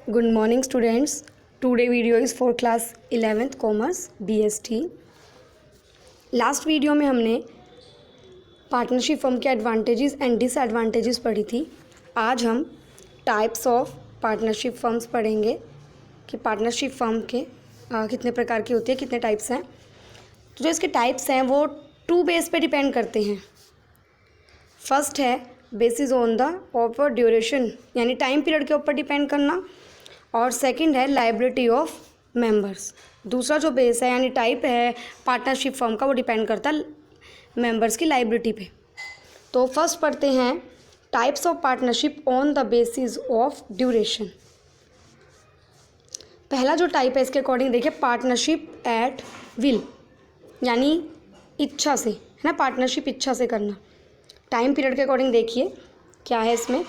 Good morning students. Today video is for class 11th Commerce BST. Last video में हमने partnership firm के advantages and disadvantages पढ़ी थी. आज हम टाइप्स ऑफ पार्टनरशिप फर्म्स पढ़ेंगे कि पार्टनरशिप फर्म के कितने प्रकार की होती है, कितने टाइप्स हैं. तो जो इसके टाइप्स हैं वो टू बेस पे डिपेंड करते हैं. फर्स्ट है basis on the offer duration, यानी टाइम पीरियड के ऊपर डिपेंड करना. और सेकंड है लायबिलिटी ऑफ मेंबर्स. दूसरा जो बेस है यानी टाइप है पार्टनरशिप फर्म का, वो डिपेंड करता है मेंबर्स की लायबिलिटी पे. तो फर्स्ट पढ़ते हैं types of partnership on the basis of duration. पहला जो टाइप है इसके अकॉर्डिंग देखिए, पार्टनरशिप एट विल, यानी इच्छा से, है ना, पार्टनरशिप इच्छा से करना. टाइम पीरियड के अकॉर्डिंग देखिए क्या है इसमें.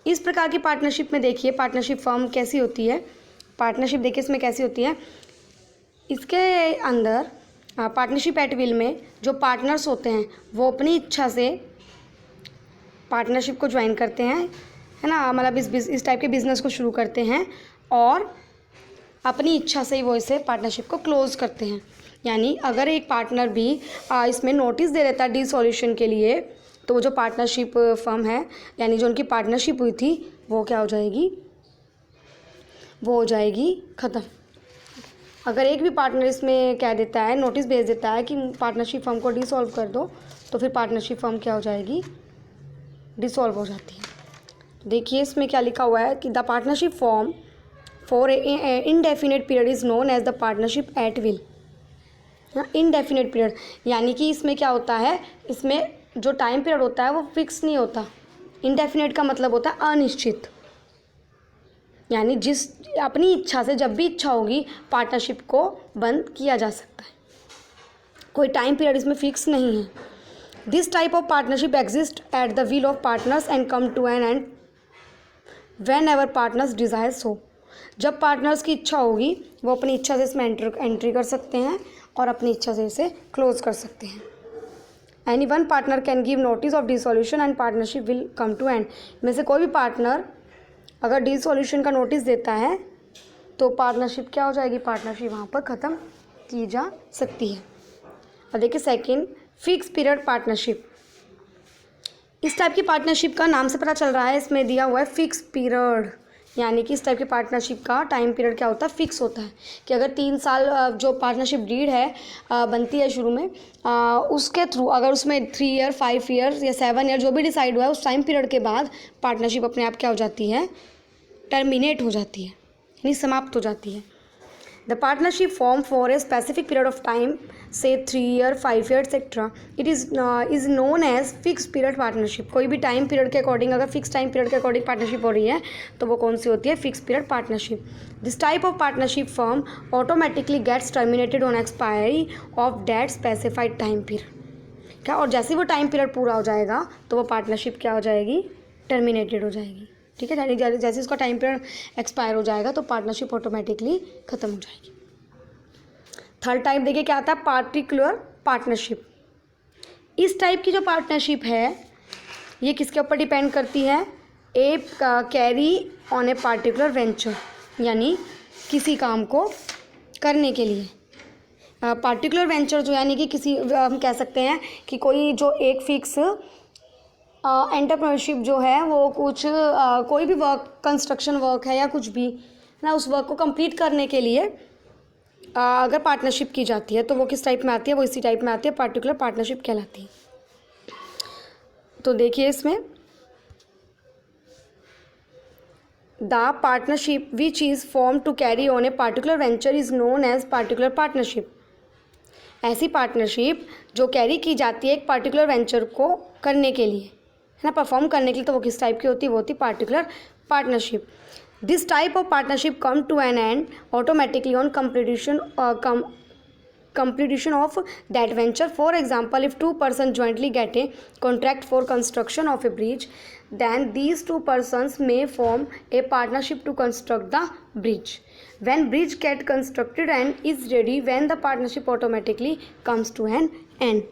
इस प्रकार की पार्टनरशिप में देखिए पार्टनरशिप फर्म कैसी होती है. पार्टनरशिप देखिए इसमें कैसी होती है. इसके अंदर पार्टनरशिप एट विल में जो पार्टनर्स होते हैं वो अपनी इच्छा से पार्टनरशिप को ज्वाइन करते हैं, है ना, मतलब इस टाइप के बिजनेस को शुरू करते हैं और अपनी इच्छा से ही वो इसे पार्टनरशिप को क्लोज करते हैं. यानी अगर एक पार्टनर भी इसमें नोटिस दे देता है डिसॉल्यूशन के लिए, तो वो जो पार्टनरशिप फर्म है यानी जो उनकी पार्टनरशिप हुई थी वो क्या हो जाएगी, वो हो जाएगी ख़त्म. अगर एक भी पार्टनर इसमें कह देता है, नोटिस भेज देता है कि पार्टनरशिप फर्म को डिसॉल्व कर दो, तो फिर पार्टनरशिप फर्म क्या हो जाएगी, डिसॉल्व हो जाती है. देखिए इसमें क्या लिखा हुआ है कि the partnership form for a indefinite period is known as the partnership at will. Indefinite period यानी कि इसमें क्या होता है, इसमें जो टाइम पीरियड होता है वो फिक्स नहीं होता. इनडेफिनेट का मतलब होता है अनिश्चित, यानी जिस अपनी इच्छा से जब भी इच्छा होगी पार्टनरशिप को बंद किया जा सकता है. कोई टाइम पीरियड इसमें फिक्स नहीं है. This type of partnership exist at the will of partners and come to an end whenever partners desire so. जब पार्टनर्स की इच्छा होगी वो अपनी इच्छा से इसमें एंट्री कर सकते हैं और अपनी इच्छा से इसे क्लोज कर सकते हैं. Any one partner can give notice of dissolution and partnership will come to end. में से कोई भी पार्टनर अगर डिसॉल्यूशन का नोटिस देता है तो पार्टनरशिप क्या हो जाएगी, पार्टनरशिप वहाँ पर ख़त्म की जा सकती है. और देखिए सेकंड, फिक्स पीरियड पार्टनरशिप. इस टाइप की पार्टनरशिप का नाम से पता चल रहा है, इसमें दिया हुआ है फिक्स पीरियड, यानी कि इस टाइप की पार्टनरशिप का टाइम पीरियड क्या होता है, फिक्स होता है. कि अगर 3 साल जो पार्टनरशिप डीड है बनती है शुरू में, उसके थ्रू अगर उसमें 3 ईयर 5 ईयर या 7 ईयर जो भी डिसाइड हुआ है उस टाइम पीरियड के बाद पार्टनरशिप अपने आप क्या हो जाती है, टर्मिनेट हो जाती है, यानी समाप्त हो जाती है. The partnership form for a specific period of time से 3 year 5 year etcetera it is known as fix period partnership. कोई भी टाइम पीरियड के अकॉर्डिंग, अगर फिक्स टाइम पीरियड के अकॉर्डिंग पार्टनरशिप हो रही है तो वो कौन सी होती है, fix period partnership. This type of partnership firm automatically gets terminated on expiry of that specified time period. क्या, और जैसे वो टाइम पीरियड पूरा हो जाएगा तो वो पार्टनरशिप क्या हो जाएगी, टर्मिनेटेड हो जाएगी. ठीक है, जैसे उसका टाइम पीरियड एक्सपायर हो जाएगा तो पार्टनरशिप ऑटोमेटिकली ख़त्म हो जाएगी. थर्ड टाइप देखिए क्या आता है, पार्टिकुलर पार्टनरशिप. इस टाइप की जो पार्टनरशिप है ये किसके ऊपर डिपेंड करती है, a carry on a particular venture, यानी किसी काम को करने के लिए. पार्टिकुलर वेंचर जो यानी कि किसी, हम कह सकते हैं कि कोई जो एक फिक्स एंटरप्रेन्योरशिप जो है वो कुछ कोई भी वर्क, कंस्ट्रक्शन वर्क है या कुछ भी ना, उस वर्क को कंप्लीट करने के लिए अगर पार्टनरशिप की जाती है तो वो किस टाइप में आती है, वो इसी टाइप में आती है, पार्टिकुलर पार्टनरशिप कहलाती है. तो देखिए इसमें the partnership which is form to carry on a particular venture is known as particular partnership. ऐसी पार्टनरशिप जो कैरी की जाती है एक पार्टिकुलर वेंचर को करने के लिए, है ना, परफॉर्म करने के लिए, तो वो किस टाइप की होती है, वो होती है particular partnership. This type of partnership come to an end automatically on completion of that venture. For example, if 2 persons jointly get a contract for construction of a bridge, then these 2 persons may form a partnership to construct the bridge. When bridge get constructed and is ready, when the partnership automatically comes to an end.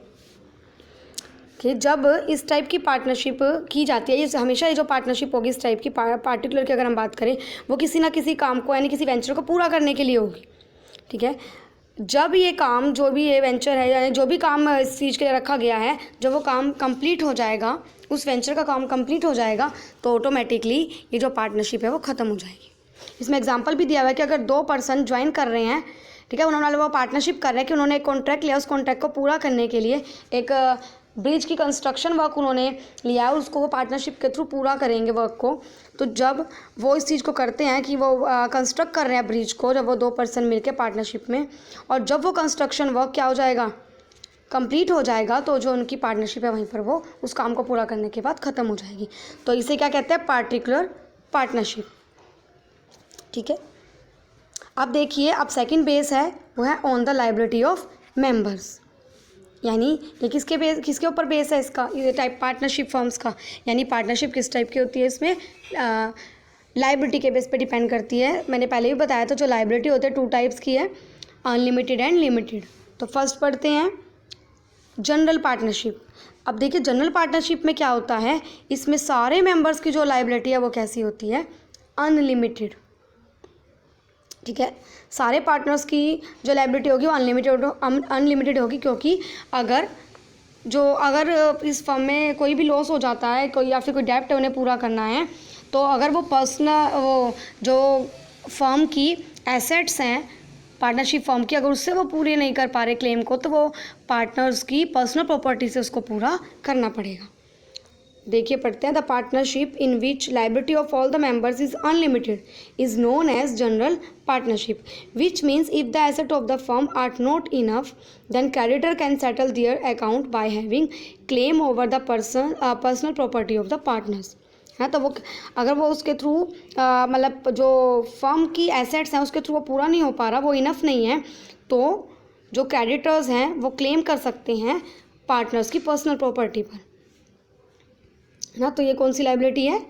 कि जब इस type की partnership की जाती है, ये हमेशा ये जो पार्टनरशिप होगी इस टाइप की पार्टिकुलर की अगर हम बात करें, वो किसी ना किसी काम को यानी किसी वेंचर को पूरा करने के लिए होगी। ठीक है, जब ये काम, जो भी ये वेंचर है यानी जो भी काम इस चीज़ के लिए रखा गया है, जब वो काम कंप्लीट हो जाएगा, उस वेंचर का काम कंप्लीट हो जाएगा, तो ऑटोमेटिकली ये जो पार्टनरशिप है वो ख़त्म हो जाएगी। इसमें एग्जांपल भी दिया हुआ है कि अगर 2 पर्सन ज्वाइन कर रहे हैं, ठीक है, उन्होंने वो पार्टनरशिप कर रहे हैं कि उन्होंने एक कॉन्ट्रैक्ट लिया, उस कॉन्ट्रैक्ट को पूरा करने के लिए एक ब्रिज की कंस्ट्रक्शन वर्क उन्होंने लिया है और उसको वो पार्टनरशिप के थ्रू पूरा करेंगे वर्क को। तो जब वो इस चीज़ को करते हैं कि वो कंस्ट्रक्ट कर रहे हैं ब्रिज को, जब वो 2 पर्सन मिलकर पार्टनरशिप में, और जब वो कंस्ट्रक्शन वर्क क्या हो जाएगा, कंप्लीट हो जाएगा, तो जो उनकी पार्टनरशिप है वहीं पर वो उस काम को पूरा करने के बाद ख़त्म हो जाएगी। तो इसे क्या कहते हैं, पार्टिकुलर पार्टनरशिप। ठीक है, अब देखिए, अब सेकंड बेस है वो है on the liability of members, यानी ये किसके ऊपर बेस है इसका, ये टाइप पार्टनरशिप फर्म्स का, यानी पार्टनरशिप किस टाइप की होती है, इसमें लायबिलिटी के बेस पे डिपेंड करती है। मैंने पहले भी बताया था, जो लायबिलिटी होती है 2 टाइप्स की है, अनलिमिटेड एंड लिमिटेड। तो फर्स्ट पढ़ते हैं जनरल पार्टनरशिप। अब देखिए जनरल पार्टनरशिप में क्या होता है, इसमें सारे मेंबर्स की जो लायबिलिटी है वो कैसी होती है, अनलिमिटेड। ठीक है, सारे पार्टनर्स की जो लायबिलिटी होगी वो अनलिमिटेड होगी, क्योंकि अगर इस फर्म में कोई भी लॉस हो जाता है, कोई या फिर कोई डेब्ट है उन्हें पूरा करना है, तो अगर वो जो फर्म की एसेट्स हैं पार्टनरशिप फर्म की, अगर उससे वो पूरे नहीं कर पा रहे क्लेम को, तो वो पार्टनर्स की पर्सनल प्रॉपर्टी से उसको पूरा करना पड़ेगा। देखिए पढ़ते हैं, the partnership in which liability of all the members is unlimited is known as general partnership, which means if the asset of the firm are not enough, then creditor can settle their account by having claim over the personal property of the partners. है, तो वो अगर वो उसके through मतलब जो firm की assets हैं उसके थ्रू वो पूरा नहीं हो पा रहा, वो इनफ नहीं है, तो जो क्रेडिटर्स हैं वो क्लेम कर सकते हैं पार्टनर्स की पर्सनल प्रॉपर्टी पर। ना, तो ये कौन सी लायबिलिटी है,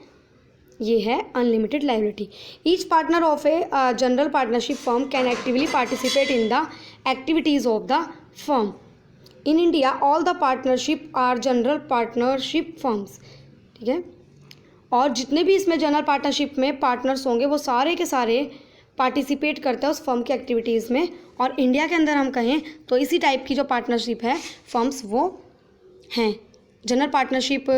ये है unlimited liability. Each partner of a general partnership firm can actively participate in the activities of the firm. In India all the partnership are general partnership firms. ठीक है, और जितने भी इसमें जनरल पार्टनरशिप में पार्टनर्स होंगे वो सारे के सारे पार्टिसिपेट करते हैं उस फर्म की एक्टिविटीज़ में। और इंडिया के अंदर हम कहें तो इसी टाइप की जो पार्टनरशिप है फर्म्स वो हैं, जनरल पार्टनरशिप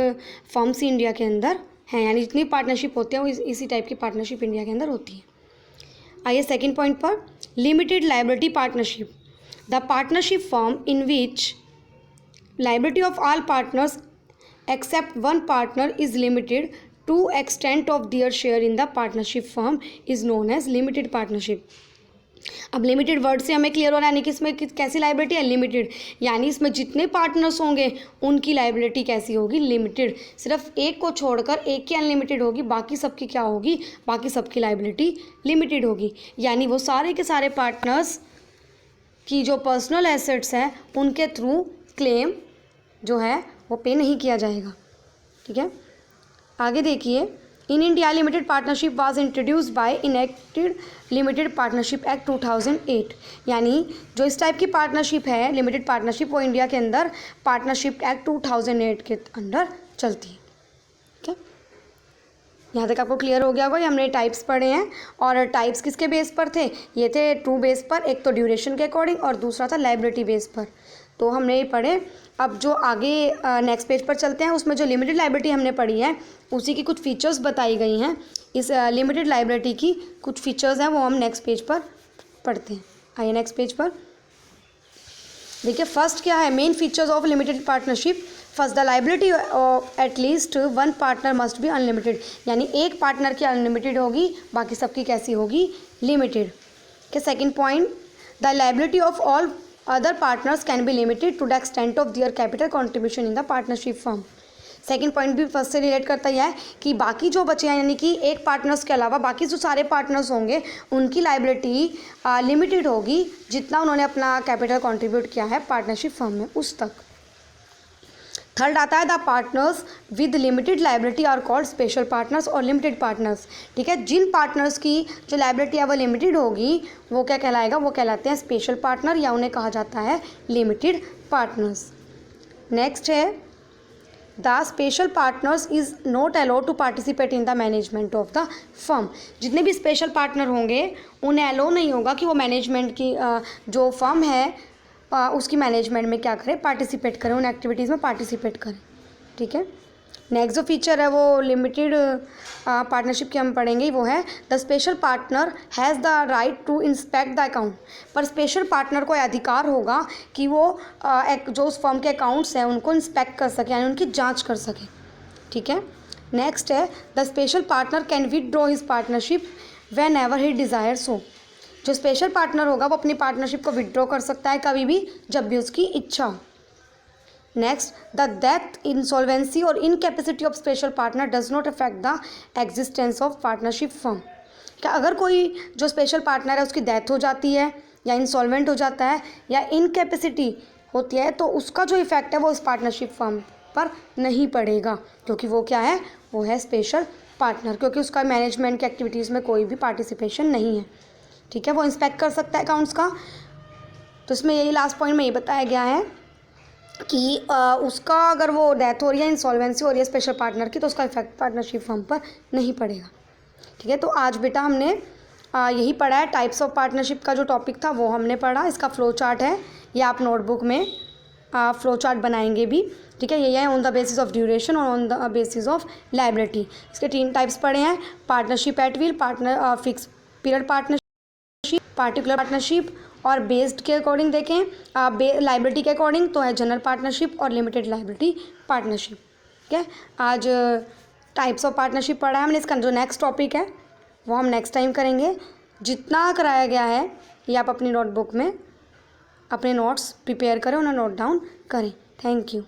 फर्म्स ही इंडिया के अंदर हैं, यानी जितनी पार्टनरशिप होती है वो इसी टाइप की पार्टनरशिप इंडिया के अंदर होती है। आइए सेकंड पॉइंट पर, limited liability partnership, the partnership firm in which liability of all partners except one partner is limited to extent of their share in the partnership firm is known as limited partnership. अब limited word से हमें clear हो रहा है, यानी कि इसमें कैसी लायबिलिटी है, लिमिटेड, यानी इसमें जितने पार्टनर्स होंगे उनकी लायबिलिटी कैसी होगी, लिमिटेड। सिर्फ एक को छोड़कर एक की अनलिमिटेड होगी, बाकी सबकी क्या होगी, बाकी सबकी लायबिलिटी लिमिटेड होगी। यानी वो सारे के सारे पार्टनर्स की जो पर्सनल एसेट्स हैं उनके थ्रू क्लेम जो है वो पे नहीं किया जाएगा। ठीक है, आगे देखिए, in India limited partnership was introduced by enacted limited partnership act 2008, यानी जो इस टाइप की पार्टनरशिप है लिमिटेड पार्टनरशिप वो इंडिया के अंदर पार्टनरशिप एक्ट 2008 के अंदर चलती है। ठीक है, यहाँ तक आपको क्लियर हो गया होगा। ये हमने टाइप्स पढ़े हैं, और टाइप्स किसके बेस पर थे, ये थे 2 बेस पर, एक तो ड्यूरेशन के अकॉर्डिंग और दूसरा था लायबिलिटी बेस पर। तो हमने ये पढ़े। अब जो आगे नेक्स्ट पेज पर चलते हैं, उसमें जो लिमिटेड लायबिलिटी हमने पढ़ी है उसी की कुछ फीचर्स बताई गई हैं। इस लिमिटेड लायबिलिटी की कुछ फीचर्स हैं वो हम नेक्स्ट पेज पर पढ़ते हैं। आइए नेक्स्ट पेज पर देखिए, फर्स्ट क्या है, main features of limited partnership. First, the liability of at least one partner must be unlimited, यानी एक पार्टनर की अनलिमिटेड होगी, बाकी सबकी कैसी होगी, लिमिटेड। के second point, the liability of all other partners can be limited to the extent of their capital contribution in the partnership firm। Second point भी फर्स्ट से रिलेट करता है कि बाकी जो बचे हैं, यानी कि एक पार्टनर्स के अलावा बाकी जो सारे पार्टनर्स होंगे उनकी लायबिलिटी लिमिटेड होगी, जितना उन्होंने अपना कैपिटल कंट्रीब्यूट किया है पार्टनरशिप फर्म में उस तक। थर्ड आता है, the partners with limited liability are called special partners और लिमिटेड पार्टनर्स। ठीक है, जिन पार्टनर्स की जो लायबिलिटी है वो लिमिटेड होगी वो क्या कहलाएगा, वो कहलाते हैं स्पेशल पार्टनर, या उन्हें कहा जाता है लिमिटेड पार्टनर्स। नेक्स्ट है the special partners is not allowed to participate in the management of the firm. जितने भी स्पेशल पार्टनर होंगे उन्हें अलाउ नहीं होगा कि वो मैनेजमेंट की जो फर्म है उसकी मैनेजमेंट में क्या करें, पार्टिसिपेट करें, उन एक्टिविटीज़ में पार्टिसिपेट करें। ठीक है। नेक्स्ट जो फीचर है वो लिमिटेड पार्टनरशिप की हम पढ़ेंगे, वो है the special partner has the right to inspect the account. पर स्पेशल पार्टनर को अधिकार होगा कि वो जो उस फर्म के अकाउंट्स हैं उनको इंस्पेक्ट कर सके, यानी उनकी जांच कर सके। ठीक है। नेक्स्ट है the special partner can withdraw his partnership when ever he desire so. जो स्पेशल पार्टनर होगा वो अपनी पार्टनरशिप को विथड्रॉ कर सकता है कभी भी, जब भी उसकी इच्छा हो। नेक्स्ट, द डेथ, इंसॉल्वेंसी और incapacity of special partner does not affect the existence of partnership firm. क्या अगर कोई जो स्पेशल पार्टनर है उसकी डेथ हो जाती है या इंसॉल्वेंट हो जाता है या इनकैपेसिटी होती है तो उसका जो इफेक्ट है वो इस पार्टनरशिप फर्म पर नहीं पड़ेगा, क्योंकि वो क्या है, वो है स्पेशल पार्टनर, क्योंकि उसका मैनेजमेंट की एक्टिविटीज़ में कोई भी पार्टिसिपेशन नहीं है। ठीक है। वो इंस्पेक्ट कर सकता है अकाउंट्स का। तो इसमें यही लास्ट पॉइंट में ये बताया गया है कि उसका अगर वो डेथ हो रही है, इंसॉल्वेंसी हो रही है स्पेशल पार्टनर की, तो उसका इफेक्ट पार्टनरशिप फर्म पर नहीं पड़ेगा। ठीक है। तो आज बेटा हमने यही पढ़ा है, टाइप्स ऑफ पार्टनरशिप का जो टॉपिक था वो हमने पढ़ा। इसका फ्लो चार्ट है, ये आप नोटबुक में फ्लो चार्ट बनाएंगे भी। ठीक है। ये है on the basis of duration और on the basis of liability. इसके 3 टाइप्स पढ़े हैं, partnership at will, partner fix period partnership, particular partnership, और बेस्ड के अकॉर्डिंग देखें लाइबिलिटी के अकॉर्डिंग तो है जनरल पार्टनरशिप और लिमिटेड लाइबिलिटी पार्टनरशिप। ठीक है। आज टाइप्स ऑफ पार्टनरशिप पढ़ा है हमने। इसका जो नेक्स्ट टॉपिक है वो हम नेक्स्ट टाइम करेंगे। जितना कराया गया है ये आप अपनी नोटबुक में अपने नोट्स प्रिपेयर करें, उन्हें नोट डाउन करें। Thank you.